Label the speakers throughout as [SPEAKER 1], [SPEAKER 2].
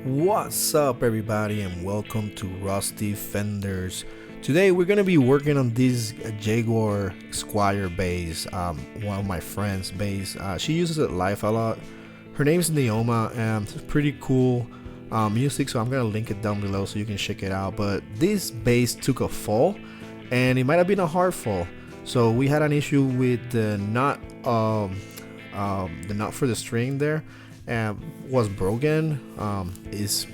[SPEAKER 1] What's up, everybody, and welcome to Rusty Fenders. Today we're gonna be working on this Jaguar Squier bass. One of my friends' bass. She uses it live a lot. Her name's Neoma, and it's pretty cool music. So I'm gonna link it down below so you can check it out. But this bass took a fall, and it might have been a hard fall. So we had an issue with the nut for the string there. Was broken, is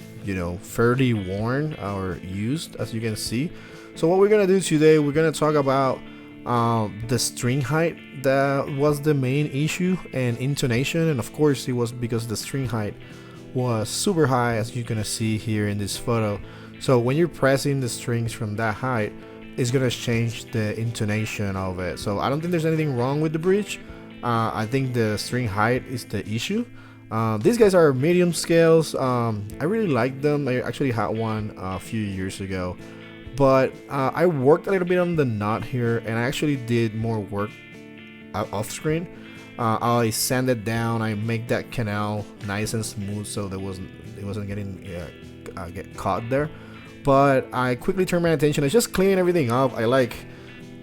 [SPEAKER 1] fairly worn or used, as you can see. So what we're gonna do today, we're gonna talk about the string height that was the main issue, and intonation. And of course it was because the string height was super high, as you're gonna see here in this photo. So when you're pressing the strings from that height, it's gonna change the intonation of it. So I don't think there's anything wrong with the bridge. I think the string height is the issue. These guys are medium scales. I really like them. I actually had one a few years ago, but I worked a little bit on the knot here, and I actually did more work off screen. I sanded down. I make that canal nice and smooth, so it wasn't getting get caught there. But I quickly turned my attention to just cleaning everything up. I like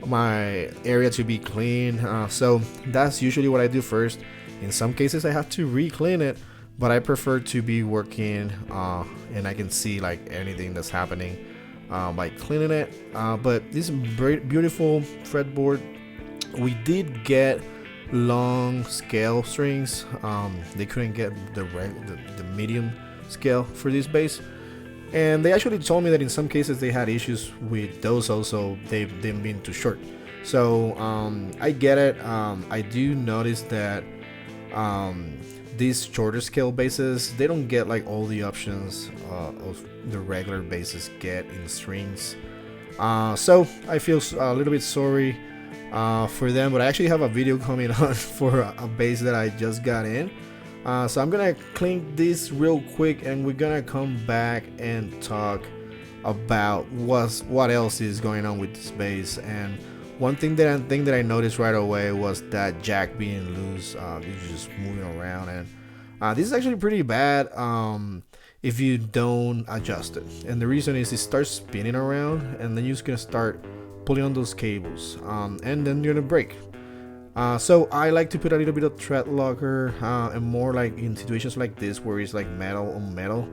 [SPEAKER 1] my area to be clean, so that's usually what I do first. In some cases I have to re-clean it, but I prefer to be working and I can see like anything that's happening by cleaning it. But this beautiful fretboard, we did get long scale strings. They couldn't get the medium scale for this bass, and they actually told me that in some cases they had issues with those also. They've been too short. So I get it. I do notice that these shorter scale basses, they don't get like all the options of the regular basses get in strings. So I feel a little bit sorry for them, but I actually have a video coming on for a bass that I just got in. So I'm gonna clean this real quick, and we're gonna come back and talk about what else is going on with this bass. And one thing that I noticed right away was that jack being loose. It's just moving around, and this is actually pretty bad if you don't adjust it. And the reason is it starts spinning around, and then you're just gonna start pulling on those cables, and then you're gonna break. So I like to put a little bit of thread locker, and more like in situations like this where it's like metal on metal.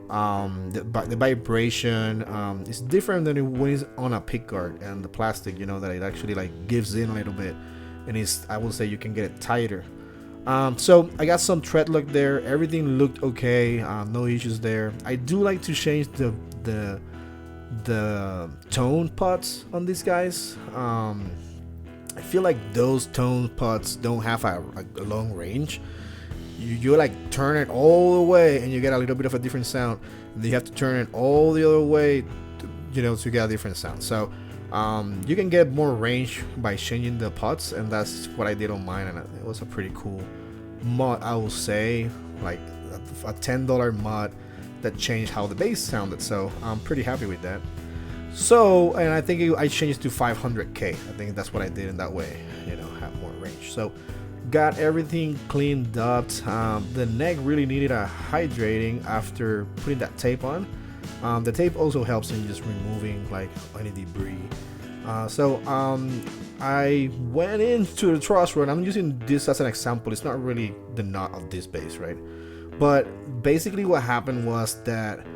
[SPEAKER 1] The vibration is different than when it's on a pickguard and the plastic, that it actually like gives in a little bit, and I would say you can get it tighter. So I got some thread lock there. Everything looked okay, no issues there. I do like to change the tone pots on these guys. I feel like those tone pots don't have a long range. You like turn it all the way and you get a little bit of a different sound, and then you have to turn it all the other way to get a different sound. So you can get more range by changing the pots, and that's what I did on mine, and it was a pretty cool mod, I will say, like a $10 mod that changed how the bass sounded. So I'm pretty happy with that. So, and I think I changed to 500k. I think that's what I did in that way, have more range. So got everything cleaned up. The neck really needed a hydrating after putting that tape on. The tape also helps in just removing like any debris. So I went into the truss rod. I'm using this as an example. It's not really the knot of this bass, right? But basically what happened was that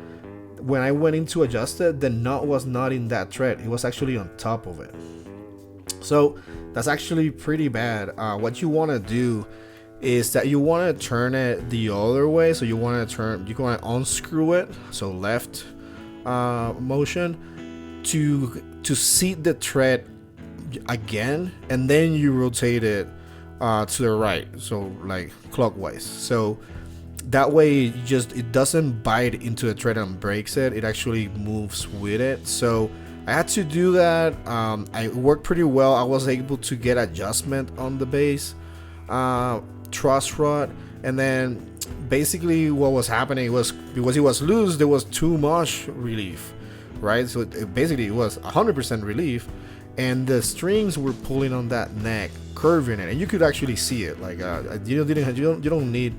[SPEAKER 1] when I went in to adjust it, the knot was not in that thread. It was actually on top of it. So that's actually pretty bad. What you want to do is that you want to turn it the other way. So you want to unscrew it, so left motion, to seat the thread again, and then you rotate it to the right, so like clockwise. So that way it doesn't bite into the thread and breaks it. It actually moves with it. So I had to do that. I worked pretty well. I was able to get adjustment on the bass truss rod, and then basically what was happening was, because it was loose, there was too much relief, right? So it was 100% relief, and the strings were pulling on that neck, curving it, and you could actually see it. Like you don't need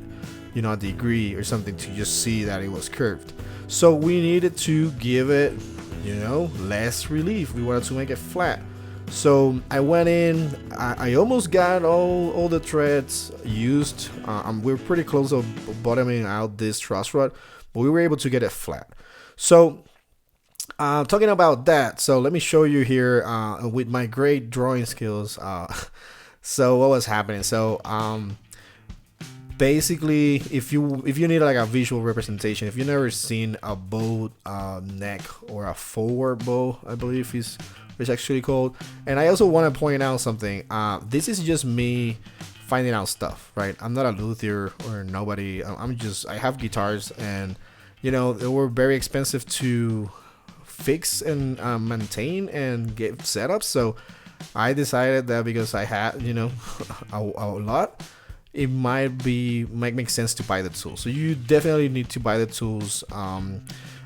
[SPEAKER 1] you know, a degree or something to just see that it was curved. So we needed to give it, you know, less relief. We wanted to make it flat. So I went in, I almost got all the threads used. We're pretty close to bottoming out this truss rod, but we were able to get it flat. So talking about that, so let me show you here with my great drawing skills. So what was happening? So basically, if you need like a visual representation, if you've never seen a bow neck or a forward bow, I believe it's actually called. And I also want to point out something. This is just me finding out stuff, right? I'm not a luthier or nobody. I have guitars, and you know, they were very expensive to fix and maintain and get set up. So I decided that because I had, you know, a lot, it might make sense to buy the tools. So you definitely need to buy the tools.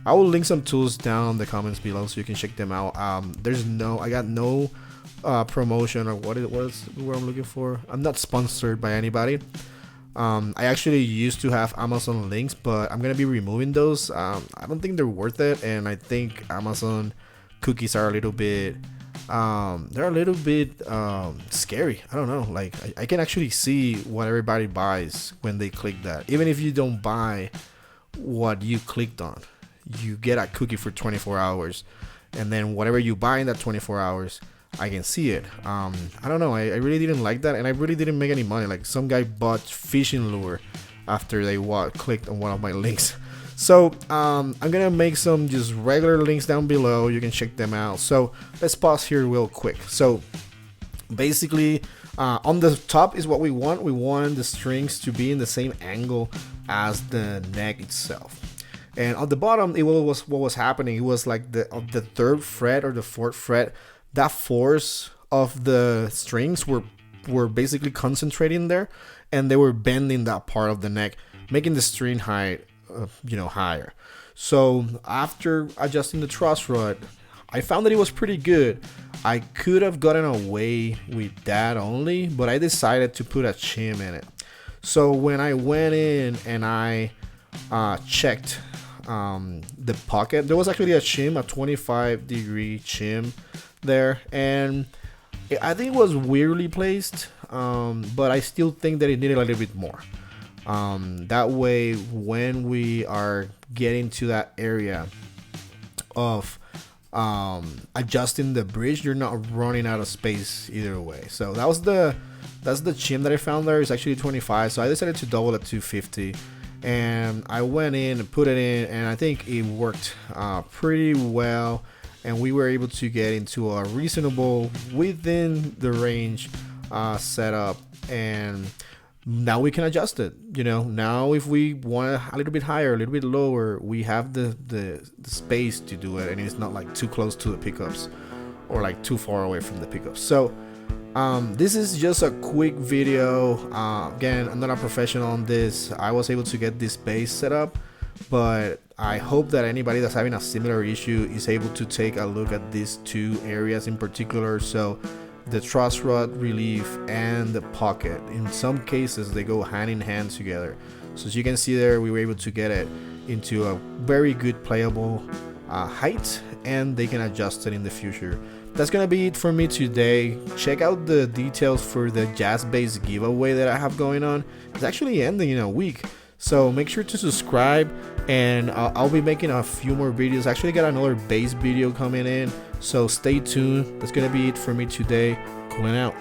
[SPEAKER 1] I will link some tools down in the comments below so you can check them out. I got no promotion or what I'm looking for. I'm not sponsored by anybody. I actually used to have Amazon links, but I'm gonna be removing those. I don't think they're worth it, and I think Amazon cookies are a little bit scary. I don't know, like I can actually see what everybody buys when they click that. Even if you don't buy what you clicked on, you get a cookie for 24 hours, and then whatever you buy in that 24 hours, I can see it. I don't know, I really didn't like that, and I really didn't make any money. Like, some guy bought fishing lure after they clicked on one of my links. So I'm gonna make some just regular links down below. You can check them out. So let's pause here real quick. So basically, on the top is what we want. We want the strings to be in the same angle as the neck itself. And on the bottom, what was happening. It was like the third fret or the fourth fret. That force of the strings were basically concentrating there, and they were bending that part of the neck, making the string height, you know, higher. So after adjusting the truss rod, I found that it was pretty good. I could have gotten away with that only, but I decided to put a shim in it. So when I went in and I checked the pocket, there was actually a shim, a 25-degree shim there, and I think it was weirdly placed, but I still think that it needed a little bit more. That way, when we are getting to that area of adjusting the bridge, you're not running out of space either way. So that's the shim that I found there. It's actually 25, so I decided to double it to 50, and I went in and put it in, and I think it worked pretty well. And we were able to get into a reasonable, within the range setup, and now we can adjust it. You know, now if we want a little bit higher, a little bit lower, we have the space to do it, and it's not like too close to the pickups or like too far away from the pickups. So this is just a quick video. Again, I'm not a professional on this. I was able to get this bass set up, but I hope that anybody that's having a similar issue is able to take a look at these two areas in particular. So the truss rod relief and the pocket, in some cases they go hand in hand together. So as you can see there, we were able to get it into a very good playable height, and they can adjust it in the future. That's gonna be it for me today. Check out the details for the jazz bass giveaway that I have going on. It's actually ending in a week, so make sure to subscribe, and I'll be making a few more videos. Actually got another bass video coming in, so stay tuned. That's gonna be it for me today. Cooling out.